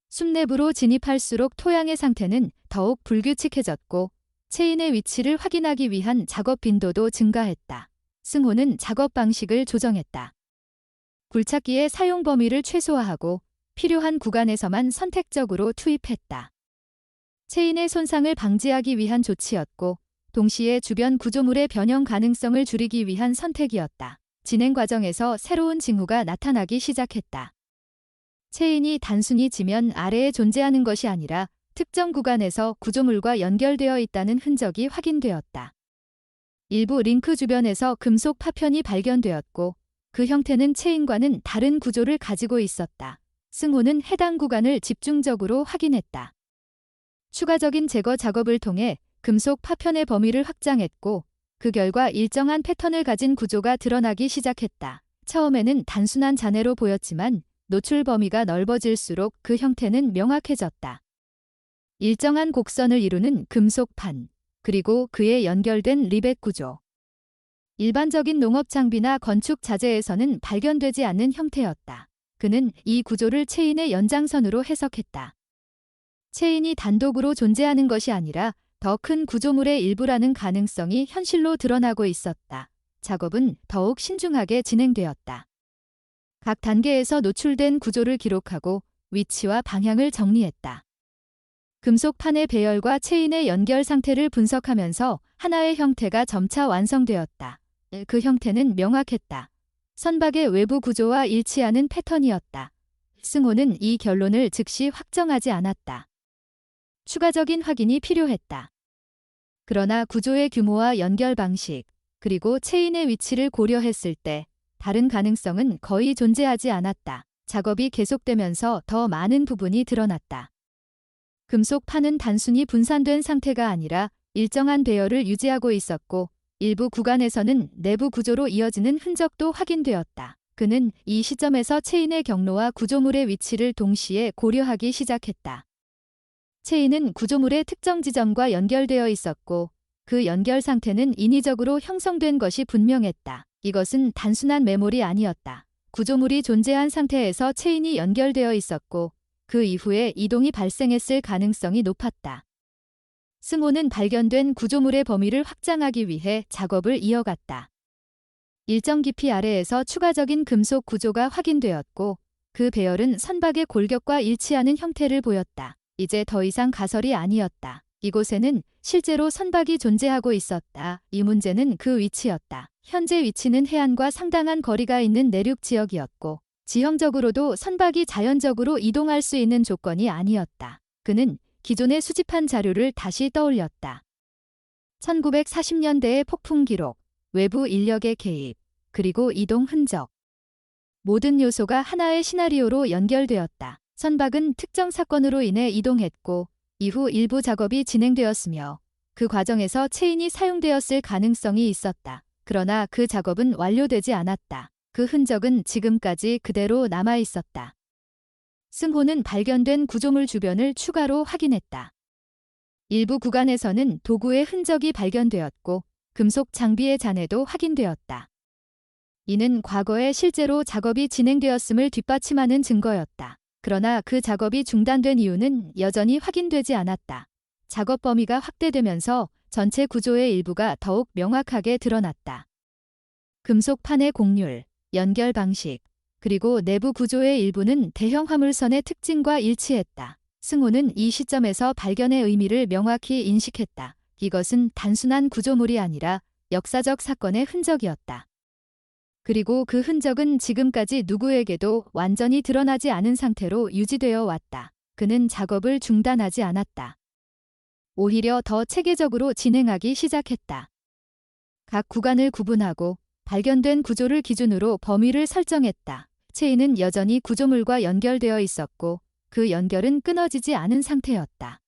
숲 내부로 진입할수록 토양의 상태는 더욱 불규칙해졌고 체인의 위치를 확인하기 위한 작업 빈도도 증가했다. 승호는 작업 방식을 조정했다. 굴착기의 사용 범위를 최소화하고 필요한 구간에서만 선택적으로 투입했다. 체인의 손상을 방지하기 위한 조치였고 동시에 주변 구조물의 변형 가능성을 줄이기 위한 선택이었다. 진행 과정에서 새로운 징후가 나타나기 시작했다. 체인이 단순히 지면 아래에 존재하는 것이 아니라 특정 구간에서 구조물과 연결되어 있다는 흔적이 확인되었다. 일부 링크 주변에서 금속 파편이 발견되었고 그 형태는 체인과는 다른 구조를 가지고 있었다. 승호는 해당 구간을 집중적으로 확인했다. 추가적인 제거 작업을 통해 금속 파편의 범위를 확장했고 그 결과 일정한 패턴을 가진 구조가 드러나기 시작했다. 처음에는 단순한 잔해로 보였지만 노출 범위가 넓어질수록 그 형태는 명확해졌다. 일정한 곡선을 이루는 금속판, 그리고 그에 연결된 리벳 구조. 일반적인 농업 장비나 건축 자재에서는 발견되지 않는 형태였다. 그는 이 구조를 체인의 연장선으로 해석했다. 체인이 단독으로 존재하는 것이 아니라 더 큰 구조물의 일부라는 가능성이 현실로 드러나고 있었다. 작업은 더욱 신중하게 진행되었다. 각 단계에서 노출된 구조를 기록하고 위치와 방향을 정리했다. 금속판의 배열과 체인의 연결 상태를 분석하면서 하나의 형태가 점차 완성되었다. 그 형태는 명확했다. 선박의 외부 구조와 일치하는 패턴이었다. 승호는 이 결론을 즉시 확정하지 않았다. 추가적인 확인이 필요했다. 그러나 구조의 규모와 연결 방식, 그리고 체인의 위치를 고려했을 때 다른 가능성은 거의 존재하지 않았다. 작업이 계속되면서 더 많은 부분이 드러났다. 금속판은 단순히 분산된 상태가 아니라 일정한 배열을 유지하고 있었고 일부 구간에서는 내부 구조로 이어지는 흔적도 확인되었다. 그는 이 시점에서 체인의 경로와 구조물의 위치를 동시에 고려하기 시작했다. 체인은 구조물의 특정 지점과 연결되어 있었고 그 연결 상태는 인위적으로 형성된 것이 분명했다. 이것은 단순한 매몰이 아니었다. 구조물이 존재한 상태에서 체인이 연결되어 있었고 그 이후에 이동이 발생했을 가능성이 높았다. 승호는 발견된 구조물의 범위를 확장하기 위해 작업을 이어갔다. 일정 깊이 아래에서 추가적인 금속 구조가 확인되었고 그 배열은 선박의 골격과 일치하는 형태를 보였다. 이제 더 이상 가설이 아니었다. 이곳에는 실제로 선박이 존재하고 있었다. 이 문제는 그 위치였다. 현재 위치는 해안과 상당한 거리가 있는 내륙 지역이었고 지형적으로도 선박이 자연적으로 이동할 수 있는 조건이 아니었다. 그는 기존에 수집한 자료를 다시 떠올렸다. 1940년대의 폭풍 기록, 외부 인력의 개입, 그리고 이동 흔적. 모든 요소가 하나의 시나리오로 연결되었다. 선박은 특정 사건으로 인해 이동했고 이후 일부 작업이 진행되었으며 그 과정에서 체인이 사용되었을 가능성이 있었다. 그러나 그 작업은 완료되지 않았다. 그 흔적은 지금까지 그대로 남아 있었다. 승호는 발견된 구조물 주변을 추가로 확인했다. 일부 구간에서는 도구의 흔적이 발견되었고 금속 장비의 잔해도 확인되었다. 이는 과거에 실제로 작업이 진행되었음을 뒷받침하는 증거였다. 그러나 그 작업이 중단된 이유는 여전히 확인되지 않았다. 작업 범위가 확대되면서 전체 구조의 일부가 더욱 명확하게 드러났다. 금속판의 곡률, 연결 방식, 그리고 내부 구조의 일부는 대형 화물선의 특징과 일치했다. 승호는 이 시점에서 발견의 의미를 명확히 인식했다. 이것은 단순한 구조물이 아니라 역사적 사건의 흔적이었다. 그리고 그 흔적은 지금까지 누구에게도 완전히 드러나지 않은 상태로 유지되어 왔다. 그는 작업을 중단하지 않았다. 오히려 더 체계적으로 진행하기 시작했다. 각 구간을 구분하고 발견된 구조를 기준으로 범위를 설정했다. 체인은 여전히 구조물과 연결되어 있었고 그 연결은 끊어지지 않은 상태였다.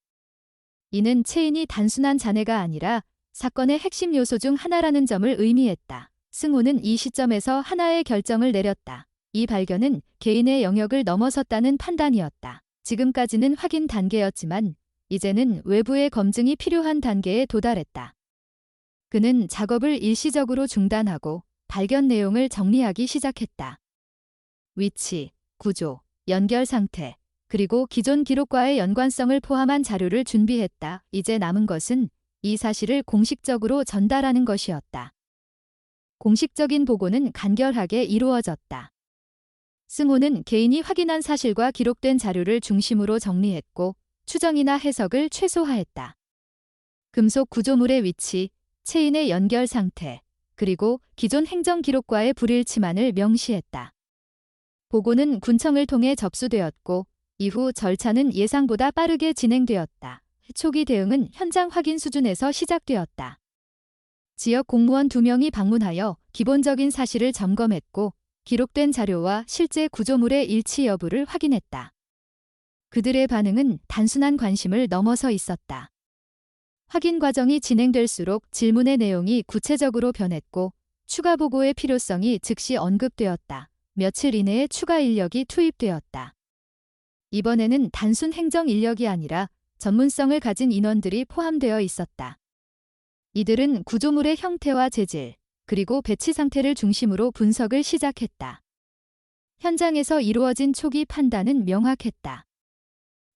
이는 체인이 단순한 잔해가 아니라 사건의 핵심 요소 중 하나라는 점을 의미했다. 승호는 이 시점에서 하나의 결정을 내렸다. 이 발견은 개인의 영역을 넘어섰다는 판단이었다. 지금까지는 확인 단계였지만 이제는 외부의 검증이 필요한 단계에 도달했다. 그는 작업을 일시적으로 중단하고 발견 내용을 정리하기 시작했다. 위치, 구조, 연결 상태, 그리고 기존 기록과의 연관성을 포함한 자료를 준비했다. 이제 남은 것은 이 사실을 공식적으로 전달하는 것이었다. 공식적인 보고는 간결하게 이루어졌다. 승호는 개인이 확인한 사실과 기록된 자료를 중심으로 정리했고 추정이나 해석을 최소화했다. 금속 구조물의 위치, 체인의 연결 상태, 그리고 기존 행정 기록과의 불일치만을 명시했다. 보고는 군청을 통해 접수되었고 이후 절차는 예상보다 빠르게 진행되었다. 초기 대응은 현장 확인 수준에서 시작되었다. 지역 공무원 2명이 방문하여 기본적인 사실을 점검했고 기록된 자료와 실제 구조물의 일치 여부를 확인했다. 그들의 반응은 단순한 관심을 넘어서 있었다. 확인 과정이 진행될수록 질문의 내용이 구체적으로 변했고 추가 보고의 필요성이 즉시 언급되었다. 며칠 이내에 추가 인력이 투입되었다. 이번에는 단순 행정 인력이 아니라 전문성을 가진 인원들이 포함되어 있었다. 이들은 구조물의 형태와 재질, 그리고 배치 상태를 중심으로 분석을 시작했다. 현장에서 이루어진 초기 판단은 명확했다.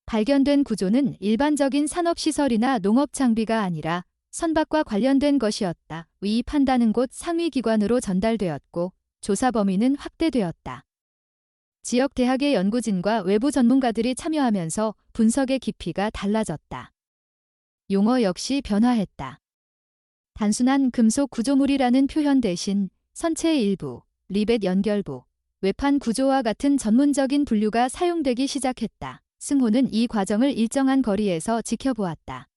발견된 구조는 일반적인 산업시설이나 농업장비가 아니라 선박과 관련된 것이었다. 이 판단은 곧 상위기관으로 전달되었고 조사 범위는 확대되었다. 지역 대학의 연구진과 외부 전문가들이 참여하면서 분석의 깊이가 달라졌다. 용어 역시 변화했다. 단순한 금속 구조물이라는 표현 대신 선체의 일부, 리벳 연결부, 외판 구조와 같은 전문적인 분류가 사용되기 시작했다. 승호는 이 과정을 일정한 거리에서 지켜보았다.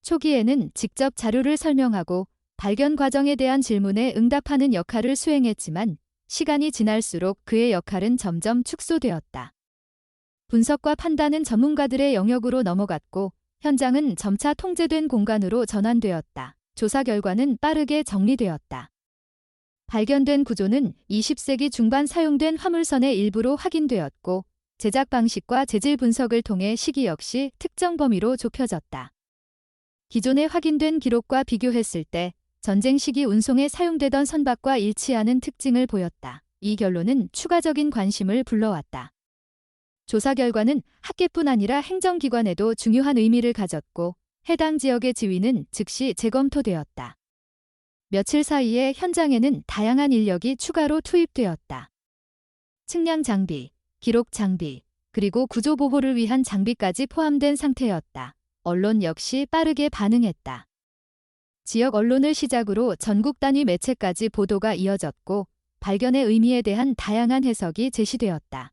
초기에는 직접 자료를 설명하고 발견 과정에 대한 질문에 응답하는 역할을 수행했지만 시간이 지날수록 그의 역할은 점점 축소되었다. 분석과 판단은 전문가들의 영역으로 넘어갔고 현장은 점차 통제된 공간으로 전환되었다. 조사 결과는 빠르게 정리되었다. 발견된 구조는 20세기 중반 사용된 화물선의 일부로 확인되었고 제작 방식과 재질 분석을 통해 시기 역시 특정 범위로 좁혀졌다. 기존에 확인된 기록과 비교했을 때 전쟁 시기 운송에 사용되던 선박과 일치하는 특징을 보였다. 이 결론은 추가적인 관심을 불러왔다. 조사 결과는 학계뿐 아니라 행정기관에도 중요한 의미를 가졌고 해당 지역의 지위는 즉시 재검토되었다. 며칠 사이에 현장에는 다양한 인력이 추가로 투입되었다. 측량 장비, 기록 장비, 그리고 구조 보호를 위한 장비까지 포함된 상태였다. 언론 역시 빠르게 반응했다. 지역 언론을 시작으로 전국 단위 매체까지 보도가 이어졌고 발견의 의미에 대한 다양한 해석이 제시되었다.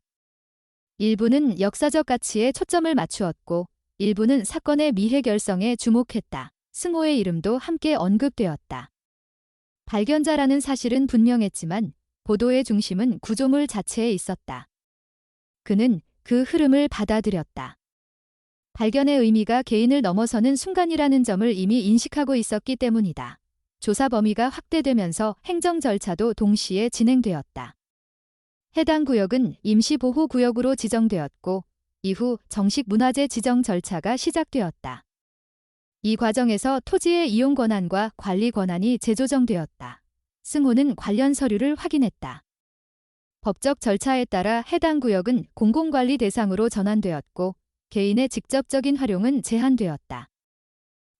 일부는 역사적 가치에 초점을 맞추었고 일부는 사건의 미해결성에 주목했다. 승호의 이름도 함께 언급되었다. 발견자라는 사실은 분명했지만 보도의 중심은 구조물 자체에 있었다. 그는 그 흐름을 받아들였다. 발견의 의미가 개인을 넘어서는 순간이라는 점을 이미 인식하고 있었기 때문이다. 조사 범위가 확대되면서 행정 절차도 동시에 진행되었다. 해당 구역은 임시보호구역으로 지정되었고 이후 정식 문화재 지정 절차가 시작되었다. 이 과정에서 토지의 이용 권한과 관리 권한이 재조정되었다. 승호는 관련 서류를 확인했다. 법적 절차에 따라 해당 구역은 공공관리 대상으로 전환되었고 개인의 직접적인 활용은 제한되었다.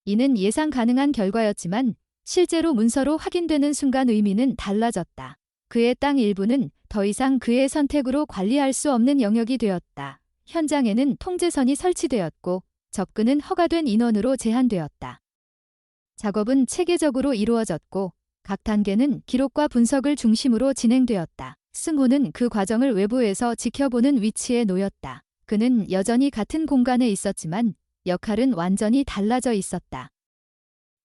이는 예상 가능한 결과였지만 실제로 문서로 확인되는 순간 의미는 달라졌다. 그의 땅 일부는 더 이상 그의 선택으로 관리할 수 없는 영역이 되었다. 현장에는 통제선이 설치되었고 접근은 허가된 인원으로 제한되었다. 작업은 체계적으로 이루어졌고 각 단계는 기록과 분석을 중심으로 진행되었다. 승호는 그 과정을 외부에서 지켜보는 위치에 놓였다. 그는 여전히 같은 공간에 있었지만 역할은 완전히 달라져 있었다.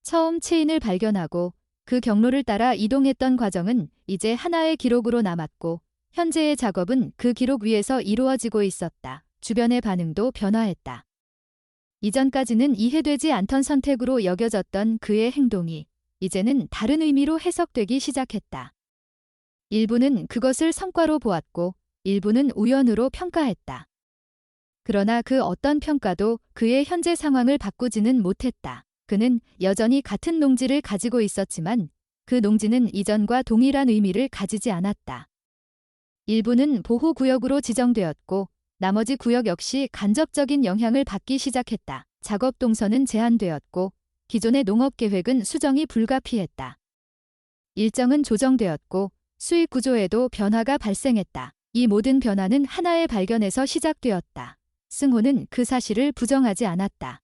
처음 체인을 발견하고 그 경로를 따라 이동했던 과정은 이제 하나의 기록으로 남았고 현재의 작업은 그 기록 위에서 이루어지고 있었다. 주변의 반응도 변화했다. 이전까지는 이해되지 않던 선택으로 여겨졌던 그의 행동이 이제는 다른 의미로 해석되기 시작했다. 일부는 그것을 성과로 보았고 일부는 우연으로 평가했다. 그러나 그 어떤 평가도 그의 현재 상황을 바꾸지는 못했다. 그는 여전히 같은 농지를 가지고 있었지만 그 농지는 이전과 동일한 의미를 가지지 않았다. 일부는 보호구역으로 지정되었고 나머지 구역 역시 간접적인 영향을 받기 시작했다. 작업 동선은 제한되었고 기존의 농업계획은 수정이 불가피했다. 일정은 조정되었고 수익 구조에도 변화가 발생했다. 이 모든 변화는 하나의 발견에서 시작되었다. 승호는 그 사실을 부정하지 않았다.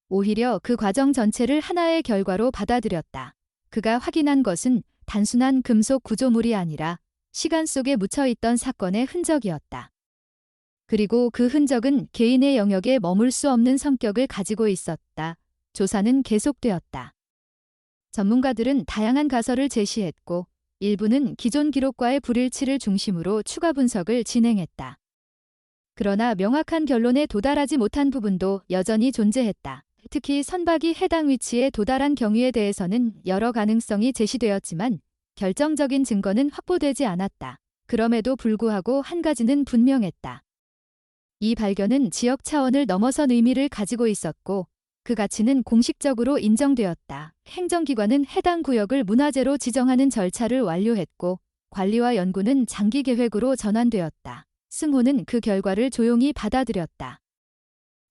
오히려 그 과정 전체를 하나의 결과로 받아들였다. 그가 확인한 것은 단순한 금속 구조물이 아니라 시간 속에 묻혀있던 사건의 흔적이었다. 그리고 그 흔적은 개인의 영역에 머물 수 없는 성격을 가지고 있었다. 조사는 계속되었다. 전문가들은 다양한 가설을 제시했고 일부는 기존 기록과의 불일치를 중심으로 추가 분석을 진행했다. 그러나 명확한 결론에 도달하지 못한 부분도 여전히 존재했다. 특히 선박이 해당 위치에 도달한 경위에 대해서는 여러 가능성이 제시되었지만 결정적인 증거는 확보되지 않았다. 그럼에도 불구하고 한 가지는 분명했다. 이 발견은 지역 차원을 넘어선 의미를 가지고 있었고 그 가치는 공식적으로 인정되었다. 행정기관은 해당 구역을 문화재로 지정하는 절차를 완료했고 관리와 연구는 장기 계획으로 전환되었다. 승호는 그 결과를 조용히 받아들였다.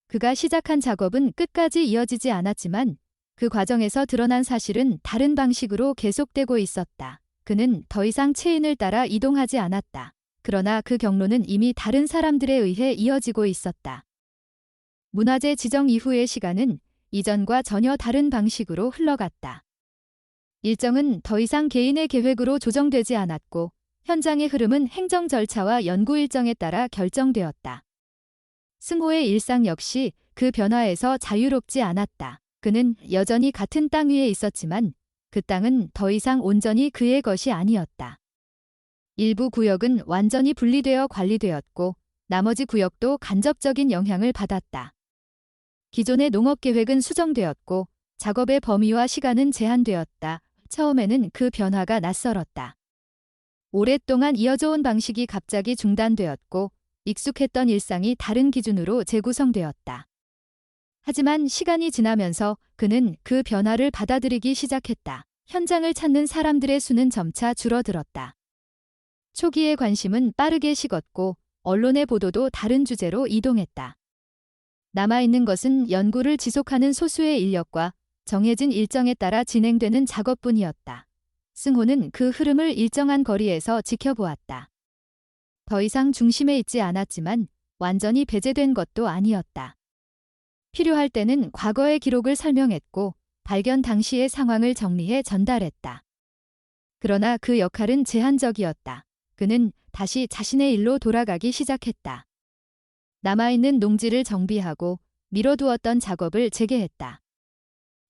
그가 시작한 작업은 끝까지 이어지지 않았지만 그 과정에서 드러난 사실은 다른 방식으로 계속되고 있었다. 그는 더 이상 체인을 따라 이동하지 않았다. 그러나 그 경로는 이미 다른 사람들에 의해 이어지고 있었다. 문화재 지정 이후의 시간은 이전과 전혀 다른 방식으로 흘러갔다. 일정은 더 이상 개인의 계획으로 조정되지 않았고 현장의 흐름은 행정 절차와 연구 일정에 따라 결정되었다. 승호의 일상 역시 그 변화에서 자유롭지 않았다. 그는 여전히 같은 땅 위에 있었지만 그 땅은 더 이상 온전히 그의 것이 아니었다. 일부 구역은 완전히 분리되어 관리되었고 나머지 구역도 간접적인 영향을 받았다. 기존의 농업계획은 수정되었고 작업의 범위와 시간은 제한되었다. 처음에는 그 변화가 낯설었다. 오랫동안 이어져온 방식이 갑자기 중단되었고 익숙했던 일상이 다른 기준으로 재구성되었다. 하지만 시간이 지나면서 그는 그 변화를 받아들이기 시작했다. 현장을 찾는 사람들의 수는 점차 줄어들었다. 초기의 관심은 빠르게 식었고 언론의 보도도 다른 주제로 이동했다. 남아있는 것은 연구를 지속하는 소수의 인력과 정해진 일정에 따라 진행되는 작업뿐이었다. 승호는 그 흐름을 일정한 거리에서 지켜보았다. 더 이상 중심에 있지 않았지만 완전히 배제된 것도 아니었다. 필요할 때는 과거의 기록을 설명했고 발견 당시의 상황을 정리해 전달했다. 그러나 그 역할은 제한적이었다. 그는 다시 자신의 일로 돌아가기 시작했다. 남아있는 농지를 정비하고 미뤄두었던 작업을 재개했다.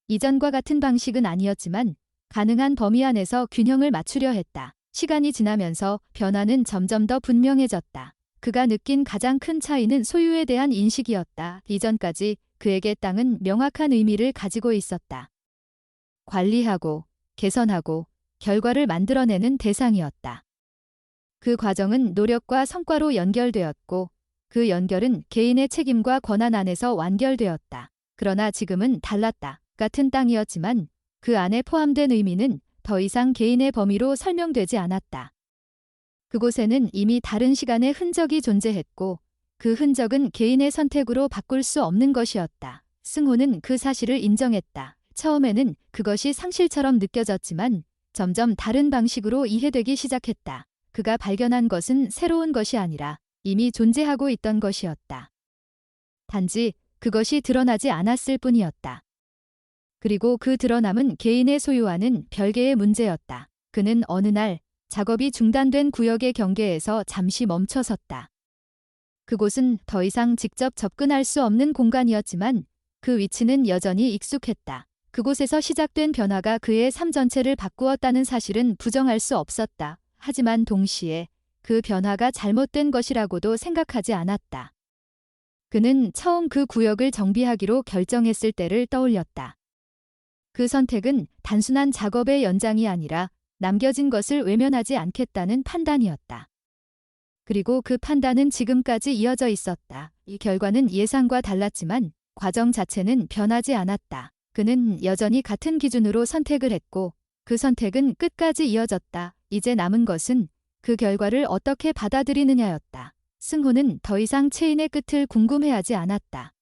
이전과 같은 방식은 아니었지만 가능한 범위 안에서 균형을 맞추려 했다. 시간이 지나면서 변화는 점점 더 분명해졌다. 그가 느낀 가장 큰 차이는 소유에 대한 인식이었다. 이전까지 그에게 땅은 명확한 의미를 가지고 있었다. 관리하고 개선하고 결과를 만들어내는 대상이었다. 그 과정은 노력과 성과로 연결되었고 그 연결은 개인의 책임과 권한 안에서 완결되었다. 그러나 지금은 달랐다. 같은 땅이었지만 그 안에 포함된 의미는 더 이상 개인의 범위로 설명되지 않았다. 그곳에는 이미 다른 시간의 흔적이 존재했고 그 흔적은 개인의 선택으로 바꿀 수 없는 것이었다. 승호는 그 사실을 인정했다. 처음에는 그것이 상실처럼 느껴졌지만 점점 다른 방식으로 이해되기 시작했다. 그가 발견한 것은 새로운 것이 아니라 이미 존재하고 있던 것이었다. 단지 그것이 드러나지 않았을 뿐이었다. 그리고 그 드러남은 개인의 소유와는 별개의 문제였다. 그는 어느 날 작업이 중단된 구역의 경계에서 잠시 멈춰섰다. 그곳은 더 이상 직접 접근할 수 없는 공간이었지만 그 위치는 여전히 익숙했다. 그곳에서 시작된 변화가 그의 삶 전체를 바꾸었다는 사실은 부정할 수 없었다. 하지만 동시에 그 변화가 잘못된 것이라고도 생각하지 않았다. 그는 처음 그 구역을 정비하기로 결정했을 때를 떠올렸다. 그 선택은 단순한 작업의 연장이 아니라 남겨진 것을 외면하지 않겠다는 판단이었다. 그리고 그 판단은 지금까지 이어져 있었다. 이 결과는 예상과 달랐지만 과정 자체는 변하지 않았다. 그는 여전히 같은 기준으로 선택을 했고 그 선택은 끝까지 이어졌다. 이제 남은 것은 그 결과를 어떻게 받아들이느냐였다. 승호는 더 이상 체인의 끝을 궁금해하지 않았다.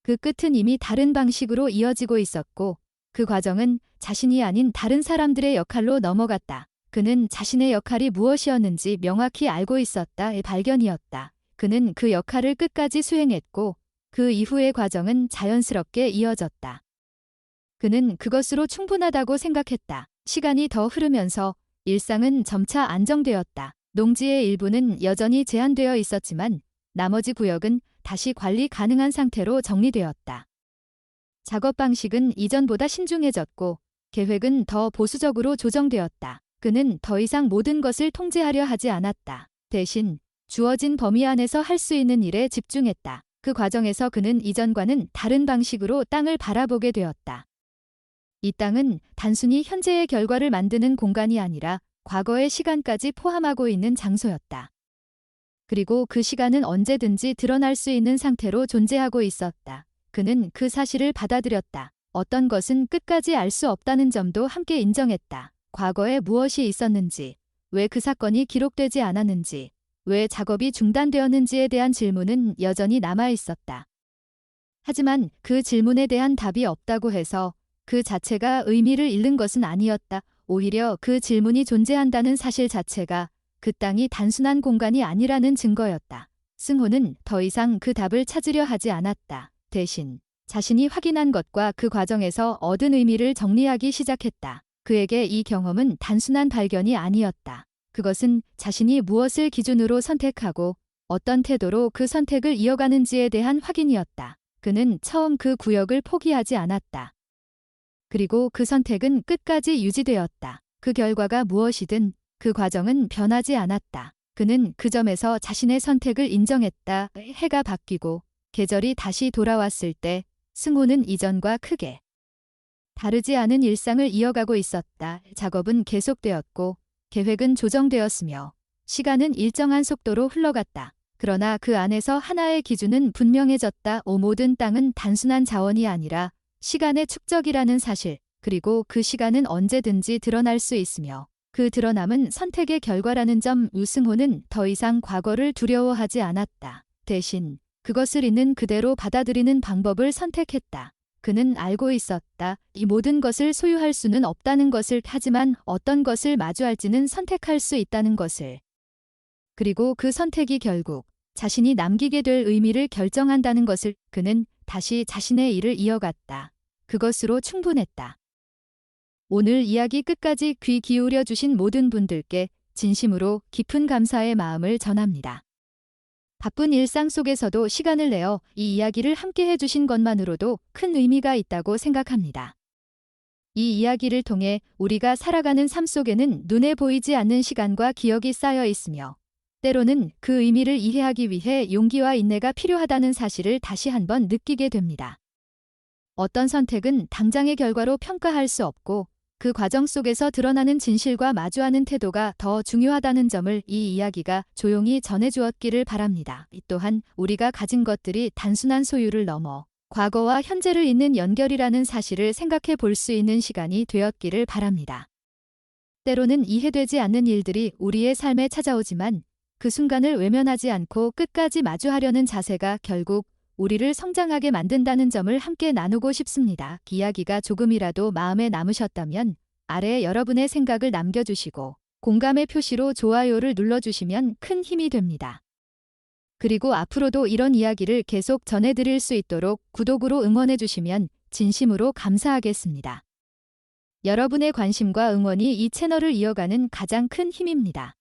그 끝은 이미 다른 방식으로 이어지고 있었고 그 과정은 자신이 아닌 다른 사람들의 역할로 넘어갔다. 그는 자신의 역할이 무엇이었는지 명확히 알고 있었다의 발견이었다. 그는 그 역할을 끝까지 수행했고 그 이후의 과정은 자연스럽게 이어졌다. 그는 그것으로 충분하다고 생각했다. 시간이 더 흐르면서 일상은 점차 안정되었다. 농지의 일부는 여전히 제한되어 있었지만 나머지 구역은 다시 관리 가능한 상태로 정리되었다. 작업 방식은 이전보다 신중해졌고 계획은 더 보수적으로 조정되었다. 그는 더 이상 모든 것을 통제하려 하지 않았다. 대신 주어진 범위 안에서 할 수 있는 일에 집중했다. 그 과정에서 그는 이전과는 다른 방식으로 땅을 바라보게 되었다. 이 땅은 단순히 현재의 결과를 만드는 공간이 아니라 과거의 시간까지 포함하고 있는 장소였다. 그리고 그 시간은 언제든지 드러날 수 있는 상태로 존재하고 있었다. 그는 그 사실을 받아들였다. 어떤 것은 끝까지 알 수 없다는 점도 함께 인정했다. 과거에 무엇이 있었는지, 왜 그 사건이 기록되지 않았는지, 왜 작업이 중단되었는지에 대한 질문은 여전히 남아 있었다. 하지만 그 질문에 대한 답이 없다고 해서 그 자체가 의미를 잃는 것은 아니었다. 오히려 그 질문이 존재한다는 사실 자체가 그 땅이 단순한 공간이 아니라는 증거였다. 승호는 더 이상 그 답을 찾으려 하지 않았다. 대신 자신이 확인한 것과 그 과정에서 얻은 의미를 정리하기 시작했다. 그에게 이 경험은 단순한 발견이 아니었다. 그것은 자신이 무엇을 기준으로 선택하고 어떤 태도로 그 선택을 이어가는지에 대한 확인이었다. 그는 처음 그 구역을 포기하지 않았다. 그리고 그 선택은 끝까지 유지되었다. 그 결과가 무엇이든 그 과정은 변하지 않았다. 그는 그 점에서 자신의 선택을 인정했다. 해가 바뀌고 계절이 다시 돌아왔을 때 승호는 이전과 크게 다르지 않은 일상을 이어가고 있었다. 작업은 계속되었고 계획은 조정되었으며 시간은 일정한 속도로 흘러갔다. 그러나 그 안에서 하나의 기준은 분명해졌다. 모든 땅은 단순한 자원이 아니라 시간의 축적이라는 사실, 그리고 그 시간은 언제든지 드러날 수 있으며 그 드러남은 선택의 결과라는 점. 우승호는 더 이상 과거를 두려워하지 않았다. 대신 그것을 있는 그대로 받아들이는 방법을 선택했다. 그는 알고 있었다. 이 모든 것을 소유할 수는 없다는 것을, 하지만 어떤 것을 마주할지는 선택할 수 있다는 것을. 그리고 그 선택이 결국 자신이 남기게 될 의미를 결정한다는 것을. 그는 다시 자신의 일을 이어갔다. 그것으로 충분했다. 오늘 이야기 끝까지 귀 기울여 주신 모든 분들께 진심으로 깊은 감사의 마음을 전합니다. 바쁜 일상 속에서도 시간을 내어 이 이야기를 함께 해주신 것만으로도 큰 의미가 있다고 생각합니다. 이 이야기를 통해 우리가 살아가는 삶 속에는 눈에 보이지 않는 시간과 기억이 쌓여 있으며 때로는 그 의미를 이해하기 위해 용기와 인내가 필요하다는 사실을 다시 한번 느끼게 됩니다. 어떤 선택은 당장의 결과로 평가할 수 없고 그 과정 속에서 드러나는 진실과 마주하는 태도가 더 중요하다는 점을 이 이야기가 조용히 전해주었기를 바랍니다. 또한 우리가 가진 것들이 단순한 소유를 넘어 과거와 현재를 잇는 연결이라는 사실을 생각해 볼 수 있는 시간이 되었기를 바랍니다. 때로는 이해되지 않는 일들이 우리의 삶에 찾아오지만 그 순간을 외면하지 않고 끝까지 마주하려는 자세가 결국 우리를 성장하게 만든다는 점을 함께 나누고 싶습니다. 이야기가 조금이라도 마음에 남으셨다면 아래에 여러분의 생각을 남겨주시고 공감의 표시로 좋아요를 눌러주시면 큰 힘이 됩니다. 그리고 앞으로도 이런 이야기를 계속 전해드릴 수 있도록 구독으로 응원해주시면 진심으로 감사하겠습니다. 여러분의 관심과 응원이 이 채널을 이어가는 가장 큰 힘입니다.